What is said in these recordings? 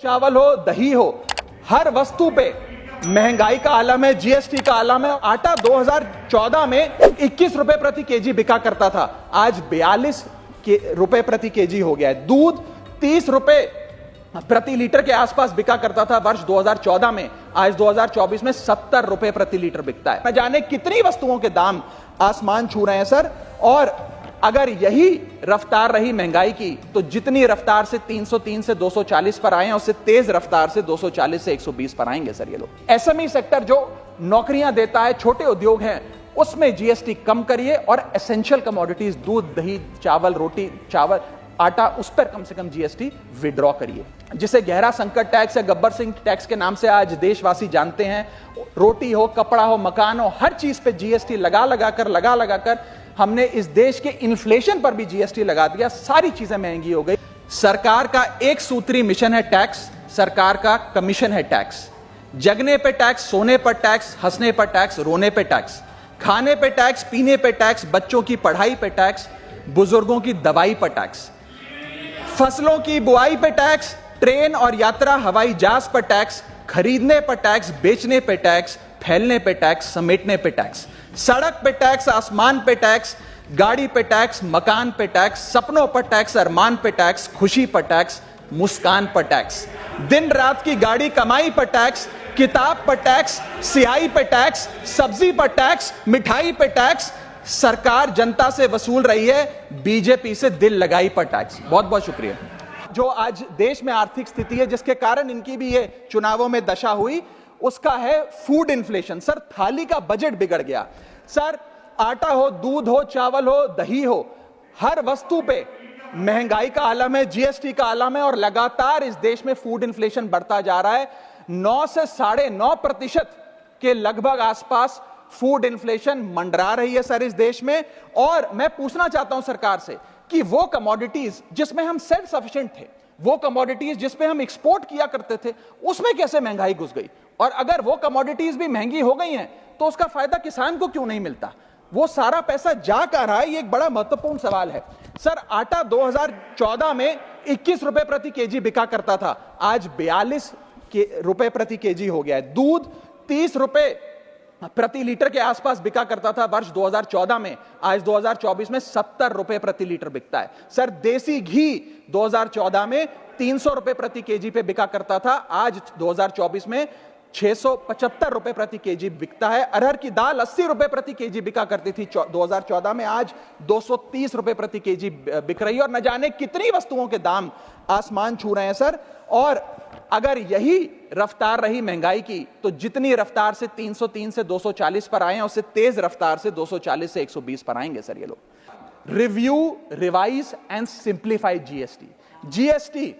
चावल हो, दही हो, हर वस्तु पे महंगाई का आलम है, जीएसटी का आलम है। आटा 2014 में 21 रुपए प्रति केजी बिका करता था, आज 42 रुपए प्रति केजी हो गया है। दूध 30 रुपए प्रति लीटर के आसपास बिका करता था वर्ष 2014 में, आज 2024 में 70 रुपए प्रति लीटर बिकता है। न जाने कितनी वस्तुओं के दाम आसमान छू रहे हैं सर। और अगर यही रफ्तार रही महंगाई की तो जितनी रफ्तार से 303 से 240 पर आए हैं, उससे तेज रफ्तार से 240 से 120 पर आएंगे सर ये लोग। एसएमई सेक्टर जो नौकरियां देता है, छोटे उद्योग हैं, उसमें जीएसटी कम करिए और एसेंशियल कमोडिटीज दूध, दही, चावल, रोटी, चावल, आटा, उस पर कम से कम जीएसटी विड्रॉ करिए। जिसे गहरा संकट टैक्स या गब्बर सिंह टैक्स के नाम से आज देशवासी जानते हैं, रोटी हो, कपड़ा हो, मकान हो, हर चीज पे जीएसटी लगा लगाकर हमने इस देश के इन्फ्लेशन पर भी जीएसटी लगा दिया। सारी चीजें महंगी हो गई। सरकार का एक सूत्री मिशन है टैक्स, सरकार का कमीशन है टैक्स। जगने पे टैक्स, सोने पर टैक्स, हंसने पर टैक्स, रोने पे टैक्स, खाने पे टैक्स, पीने पे टैक्स, बच्चों की पढ़ाई पे टैक्स, बुजुर्गों की दवाई पर टैक्स, फसलों की बुआई पे टैक्स, ट्रेन और यात्रा हवाई जहाज पर टैक्स, खरीदने पर टैक्स, बेचने पे टैक्स, फैलने पे टैक्स, समेटने पे टैक्स, सड़क पे टैक्स, आसमान पे टैक्स, गाड़ी पे टैक्स, मकान पे टैक्स, सपनों पर टैक्स, अरमान पे टैक्स, खुशी पर टैक्स, मुस्कान पर टैक्स, दिन रात की गाड़ी कमाई पर टैक्स, किताब पर टैक्स, सियाही पे टैक्स, सब्जी पर टैक्स, मिठाई पे टैक्स। सरकार जनता से वसूल रही है बीजेपी से दिल लगाई पर टैक्स। बहुत बहुत शुक्रिया। जो आज देश में आर्थिक स्थिति है जिसके कारण इनकी भी ये चुनावों में दशा हुई, उसका है फूड इन्फ्लेशन। सर, थाली का बजट बिगड़ गया। सर, आटा हो, दूध हो, चावल हो, दही हो, हर वस्तु पे महंगाई का आलम है, जीएसटी का आलम है और लगातार इस देश में फूड इन्फ्लेशन बढ़ता जा रहा है। 9 से 9.5% के लगभग आसपास फूड इन्फ्लेशन मंडरा रही है सर इस देश में। और मैं पूछना चाहता हूं सरकार से कि वो कमोडिटीज जिसमें हम सेल्फ सफिशिएंट थे, वो कमोडिटीज जिसमें हम एक्सपोर्ट किया करते थे, उसमें कैसे महंगाई घुस गई? और अगर वो कमोडिटीज भी महंगी हो गई हैं तो उसका फायदा किसान को क्यों नहीं मिलता? वो सारा पैसा जा कहां रहा है? ये एक बड़ा महत्वपूर्ण सवाल है सर। आटा 2014 में 21 रुपए प्रति केजी बिका करता था, आज 42 रुपए प्रति केजी हो गया है। दूध 30 रुपए प्रति लीटर के आसपास बिका करता था वर्ष 2014 में, आज 2024 में 70 रुपए प्रति लीटर बिकता है। सर, देसी घी 2014 में 300 रुपए प्रति केजी पे बिका करता था, आज 2024 में 675 रुपए प्रति केजी बिकता है। अरहर की दाल 80 रुपए प्रति केजी बिका करती थी 2014 में, आज 230 रुपए प्रति केजी बिक रही है। और न जाने कितनी वस्तुओं के दाम आसमान छू रहे हैं सर। और अगर यही रफ्तार रही महंगाई की तो जितनी रफ्तार से 303 से 240 पर आए हैं, उससे तेज रफ्तार से 240 से 120 पर आएंगे सर ये लोग। Review, revise and simplify GST. GST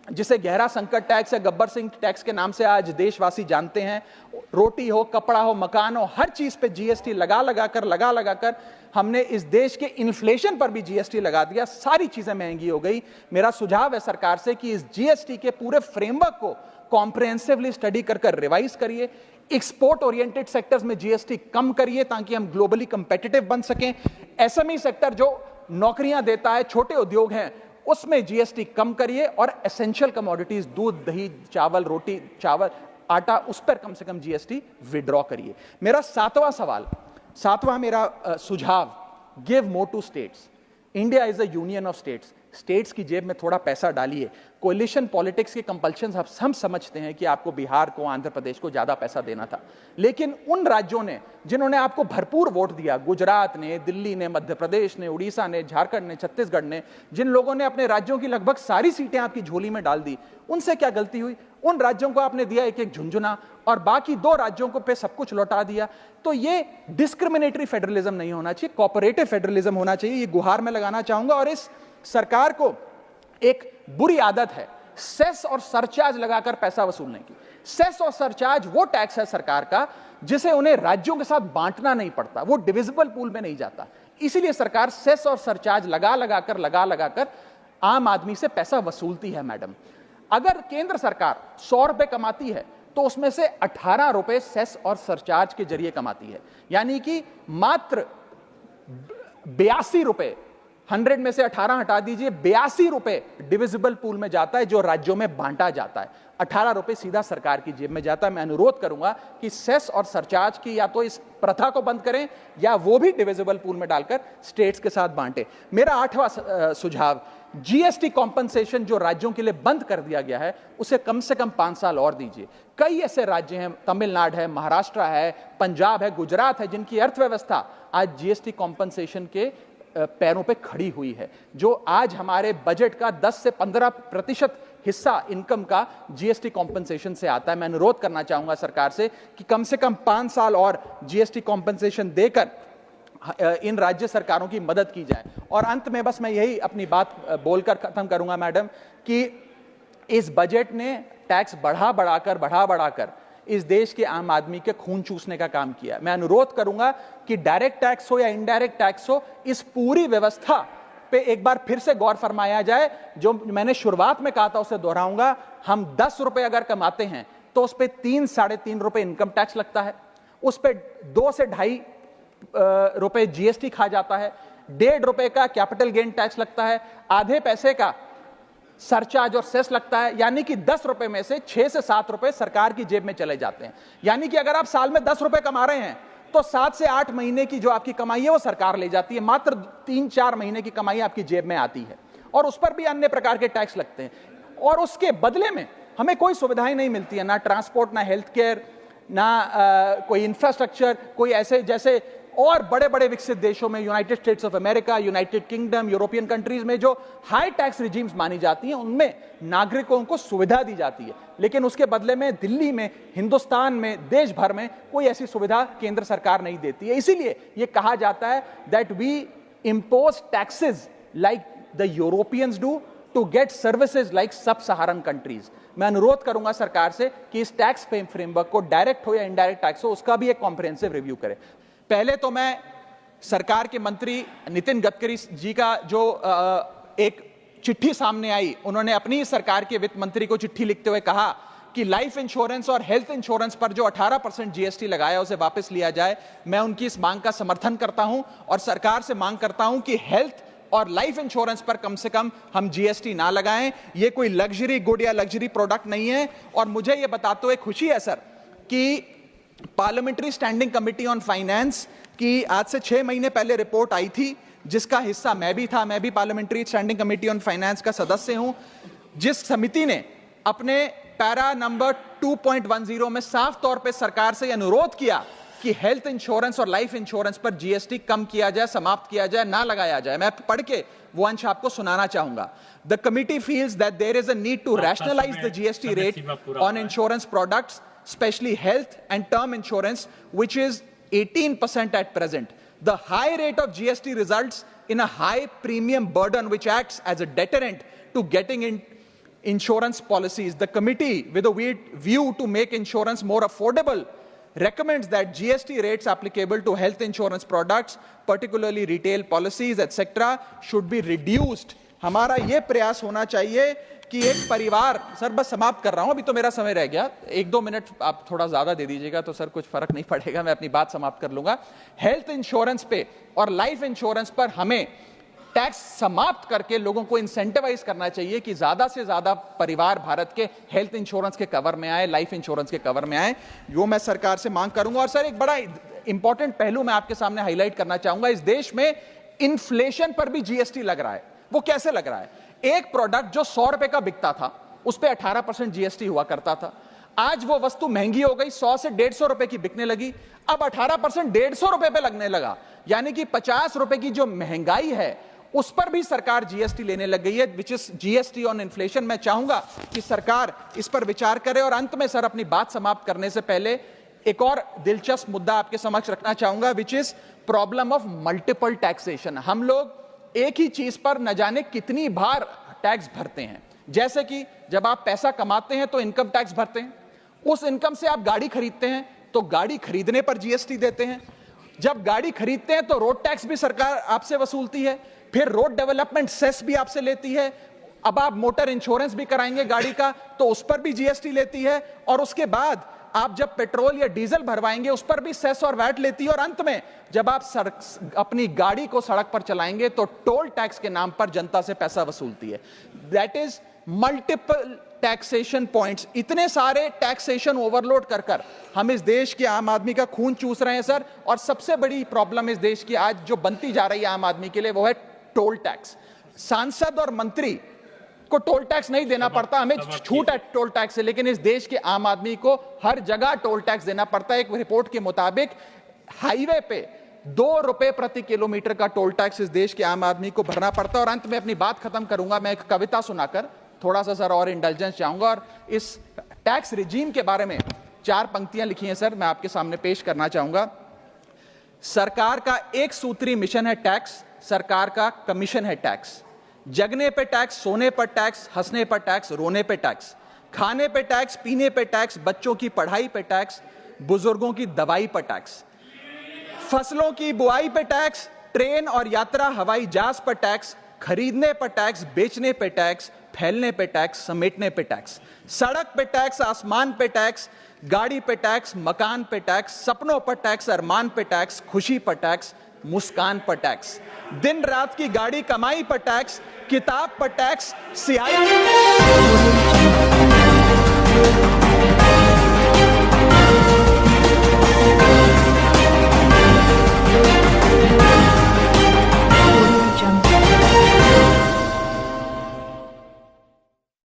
जिसे गहरा संकट टैक्स या गब्बर सिंह टैक्स के नाम से आज देशवासी जानते हैं, रोटी हो, कपड़ा हो, मकान हो, हर चीज पे जीएसटी लगा लगाकर हमने इस देश के इन्फ्लेशन पर भी जीएसटी लगा दिया। सारी चीजें महंगी हो गई। मेरा सुझाव है सरकार से कि इस जीएसटी के पूरे फ्रेमवर्क को कॉम्प्रिहेंसिवली स्टडी कर रिवाइज करिए। एक्सपोर्ट ओरिएंटेड सेक्टर्स में जीएसटी कम करिए ताकि हम ग्लोबली कंपेटिटिव बन सकें। एसएमई सेक्टर जो नौकरियां देता है, छोटे उद्योग हैं, उसमें जीएसटी कम करिए और एसेंशियल कमोडिटीज दूध, दही, चावल, रोटी, चावल, आटा, उस पर कम से कम जीएसटी विड्रॉ करिए। मेरा सातवां मेरा सुझाव, give more to states. India is a union of states. States की जेब में थोड़ा पैसा डालिए। कोलिशन पॉलिटिक्स के कंपल्शन हम समझते हैं कि आपको बिहार को, आंध्र प्रदेश को ज्यादा पैसा देना था, लेकिन उन राज्यों ने जिन्होंने आपको भरपूर वोट दिया, गुजरात ने, दिल्ली ने, मध्य प्रदेश ने, उड़ीसा ने, झारखंड ने, छत्तीसगढ़ ने, जिन लोगों ने अपने राज्यों की लगभग सारी सीटें आपकी झोली में डाल दी, उनसे क्या गलती हुई? उन राज्यों को आपने दिया एक एक झुंझुना और बाकी 2 राज्यों को पे सब कुछ लौटा दिया। तो ये डिस्क्रिमिनेटरी फेडरलिज्म नहीं होना चाहिए, कोऑपरेटिव फेडरलिज्म होना चाहिए। ये गुहार में लगाना चाहूंगा। और इस सरकार को एक बुरी आदत है सेस और सरचार्ज लगाकर पैसा वसूलने की। सेस और सरचार्ज वो टैक्स है सरकार का जिसे उन्हें राज्यों के साथ बांटना नहीं पड़ता, वो डिविजिबल पूल में नहीं जाता। इसीलिए सरकार सेस और सरचार्ज लगा लगाकर आम आदमी से पैसा वसूलती है। मैडम, अगर केंद्र सरकार 100 रुपए कमाती है तो उसमें से 18 रुपए सेस और सरचार्ज के जरिए कमाती है, यानी कि मात्र 82 रुपए 100 में से 18 हटा दीजिए, 82 रुपए डिविजिबल पूल में जाता है जो राज्यों में बांटा जाता है, 18 रुपए सीधा सरकार की जेब में जाता है। मैं अनुरोध करूंगा कि सेस और सरचार्ज की या तो इस प्रथा को बंद करें या वो भी डिविजिबल पूल में डालकर स्टेट्स के साथ बांटे। मेरा 8वां सुझाव, जीएसटी कॉम्पनसेशन जो राज्यों के लिए बंद कर दिया गया है उसे कम से कम 5 साल और दीजिए। कई ऐसे राज्य हैं, तमिलनाडु है, महाराष्ट्र है, पंजाब है, गुजरात है, जिनकी अर्थव्यवस्था आज जीएसटी कॉम्पनसेशन के पैरों पे खड़ी हुई है, जो आज हमारे बजट का 10 से 15% हिस्सा इनकम का जीएसटी कॉम्पनसेशन से आता है। मैं अनुरोध करना चाहूंगा सरकार से कि कम से कम 5 साल और जीएसटी कॉम्पनसेशन देकर इन राज्य सरकारों की मदद की जाए। और अंत में बस मैं यही अपनी बात बोलकर खत्म करूंगा मैडम, कि इस बजट ने टैक्स बढ़ा बढ़ाकर इस देश के आम आदमी के खून चूसने का काम किया। मैं अनुरोध करूंगा कि डायरेक्ट टैक्स हो या इनडायरेक्ट टैक्स हो, इस पूरी व्यवस्था पे एक बार फिर से गौर फरमाया जाए। जो मैंने शुरुआत में कहा था उसे दोहराऊंगा, हम 10 रुपए अगर कमाते हैं तो उस पे 3 साढ़े 3 रुपए इनकम टैक्स लगता है, उस पे 2 से 2.5 रुपए जीएसटी खा जाता है, 1.5 रुपए का कैपिटल गेन टैक्स लगता है, आधे पैसे का सरचार्ज और सेस लगता है, यानी कि 10 रुपए में से 6 से 7 रुपए सरकार की जेब में चले जाते हैं। यानी कि अगर आप साल में 10 रुपए कमा रहे हैं तो 7 से 8 महीने की जो आपकी कमाई है वो सरकार ले जाती है, मात्र 3-4 महीने की कमाई आपकी जेब में आती है, और उस पर भी अन्य प्रकार के टैक्स लगते हैं। और उसके बदले में हमें कोई सुविधाएं नहीं मिलती है, ना ट्रांसपोर्ट, ना हेल्थ केयर, ना कोई इंफ्रास्ट्रक्चर, कोई ऐसे जैसे और बड़े बड़े विकसित देशों में, United states of America, United kingdom, European countries में जो हाई टैक्स रिजीम्स मानी जाती हैं, उनमें नागरिकों को सुविधा दी जाती है, लेकिन उसके बदले में दिल्ली में, हिंदुस्तान में, देश भर में कोई ऐसी सुविधा केंद्र सरकार नहीं देती है। इसीलिए यह कहा जाता है that we impose taxes like the Europeans do to get services like sub Saharan countries. मैं अनुरोध करूंगा सरकार से कि इस टैक्स फ्रेमवर्क को, डायरेक्ट हो या इनडायरेक्ट टैक्स हो, उसका भी एक कॉम्प्रिहेंसिव रिव्यू करे। पहले तो मैं सरकार के मंत्री नितिन गडकरी जी का जो एक चिट्ठी सामने आई, उन्होंने अपनी सरकार के वित्त मंत्री को चिट्ठी लिखते हुए कहा कि लाइफ इंश्योरेंस और हेल्थ इंश्योरेंस पर जो 18% जीएसटी लगाया उसे वापस लिया जाए। मैं उनकी इस मांग का समर्थन करता हूं और सरकार से मांग करता हूं कि हेल्थ और लाइफ इंश्योरेंस पर कम से कम हम जीएसटी ना लगाएं। यह कोई लग्जरी गुड या लग्जरी प्रोडक्ट नहीं है। और मुझे यह बताते हुए खुशी है सर कि parliamentary standing committee on finance की आज से 6 महीने पहले रिपोर्ट आई थी, जिसका हिस्सा मैं भी था। मैं भी parliamentary standing committee on finance का सदस्य हूं, जिस समिति ने अपने पैरा नंबर 2.10 में साफ तौर पे सरकार से अनुरोध किया कि हेल्थ इंश्योरेंस और लाइफ इंश्योरेंस पर जीएसटी कम किया जाए, समाप्त किया जाए, ना लगाया जाए। मैं पढ़ के वो अंश आपको सुनाना चाहूंगा। The committee feels that there is a need to rationalise the GST rate on insurance products, especially health and term insurance, which is 18% at present. The high rate of GST results in a high premium burden which acts as a deterrent to getting in insurance policies. The committee, with a view to make insurance more affordable, recommends that GST rates applicable to health insurance products, particularly retail policies, etc., should be reduced. हमारा यह प्रयास होना चाहिए कि एक परिवार, sir बस समाप्त कर रहा हूं, अभी तो मेरा समय रह गया, 1-2 मिनट आप थोड़ा ज्यादा दे दीजिएगा तो सर कुछ फर्क नहीं पड़ेगा, मैं अपनी बात समाप्त कर लूंगा। हेल्थ इंश्योरेंस पे और लाइफ इंश्योरेंस पर हमें टैक्स समाप्त करके लोगों को इंसेंटिवाइज करना चाहिए कि ज्यादा से ज्यादा परिवार भारत के हेल्थ इंश्योरेंस के कवर में आए, लाइफ इंश्योरेंस के कवर में आए। वो मैं सरकार से मांग करूंगा। और सर एक बड़ा इंपॉर्टेंट पहलू मैं आपके सामने हाईलाइट करना चाहूंगा। इस देश में इन्फ्लेशन पर भी जीएसटी लग रहा है। वो कैसे लग रहा है? एक प्रोडक्ट जो 100 रुपए का बिकता था उस पे 18% जीएसटी हुआ करता था। आज वो वस्तु महंगी हो गई, 100 से 150 रुपए की बिकने लगी, अब 18% 150 रुपए पे लगने लगा। यानी कि 50 रुपए की जो महंगाई है उस पर भी सरकार जीएसटी लेने लग गई है, which is GST on inflation. मैं चाहूंगा कि सरकार इस पर विचार करे। और अंत में सर अपनी बात समाप्त करने से पहले एक और दिलचस्प मुद्दा आपके समक्ष रखना चाहूंगा, which is problem of multiple taxation. हम लोग एक ही चीज पर न जाने कितनी बार टैक्स भरते हैं। जैसे कि जब आप पैसा कमाते हैं तो इनकम टैक्स भरते हैं, उस इनकम से आप गाड़ी खरीदते हैं तो गाड़ी खरीदने पर जीएसटी देते हैं, जब गाड़ी खरीदते हैं तो रोड टैक्स भी सरकार आपसे वसूलती है, फिर रोड डेवलपमेंट सेस भी आपसे लेती है, अब आप मोटर इंश्योरेंस भी कराएंगे गाड़ी का तो उस पर भी जीएसटी लेती है, और उसके बाद आप जब पेट्रोल या डीजल भरवाएंगे उस पर भी सेस और वैट लेती है, और अंत में जब आप अपनी गाड़ी को सड़क पर चलाएंगे तो टोल टैक्स के नाम पर जनता से पैसा वसूलती है। That is multiple taxation points. इतने सारे टैक्सेशन ओवरलोड कर कर हम इस देश के आम आदमी का खून चूस रहे हैं सर। और सबसे बड़ी प्रॉब्लम इस देश की आज जो बनती जा रही है आम आदमी के लिए, वो है टोल टैक्स। सांसद और मंत्री को टोल टैक्स नहीं देना पड़ता, हमें छूट है टोल टैक्स से, लेकिन इस देश के आम आदमी को हर जगह टोल टैक्स देना पड़ता है। एक रिपोर्ट के मुताबिक हाईवे पे 2 रुपए प्रति किलोमीटर का टोल टैक्स इस देश के आम आदमी को भरना पड़ता है। और अंत में अपनी बात खत्म करूंगा मैं एक कविता सुनाकर, थोड़ा सा सर और इंटेलिजेंस चाहूंगा। और इस टैक्स रिजीम के बारे में 4 पंक्तियां लिखी हैं सर, मैं आपके सामने पेश करना चाहूंगा। सरकार का एक सूत्री मिशन है टैक्स, सरकार का कमीशन है टैक्स। जगने पे टैक्स, सोने पर टैक्स, हंसने पर टैक्स, रोने पे टैक्स, खाने पे टैक्स, पीने पे टैक्स, बच्चों की पढ़ाई पे टैक्स, बुजुर्गों की दवाई पर टैक्स, फसलों की बुआई पे टैक्स, ट्रेन और यात्रा हवाई जहाज पर टैक्स, खरीदने पर टैक्स, बेचने पे टैक्स, फैलने पे टैक्स, समेटने पे टैक्स, सड़क पे टैक्स, आसमान पे टैक्स, गाड़ी पे टैक्स, मकान पे टैक्स, सपनों पर टैक्स, अरमान पे टैक्स, खुशी पर टैक्स, मुस्कान पर टैक्स, दिन रात की गाड़ी कमाई पर टैक्स, किताब पर टैक्स, सियाही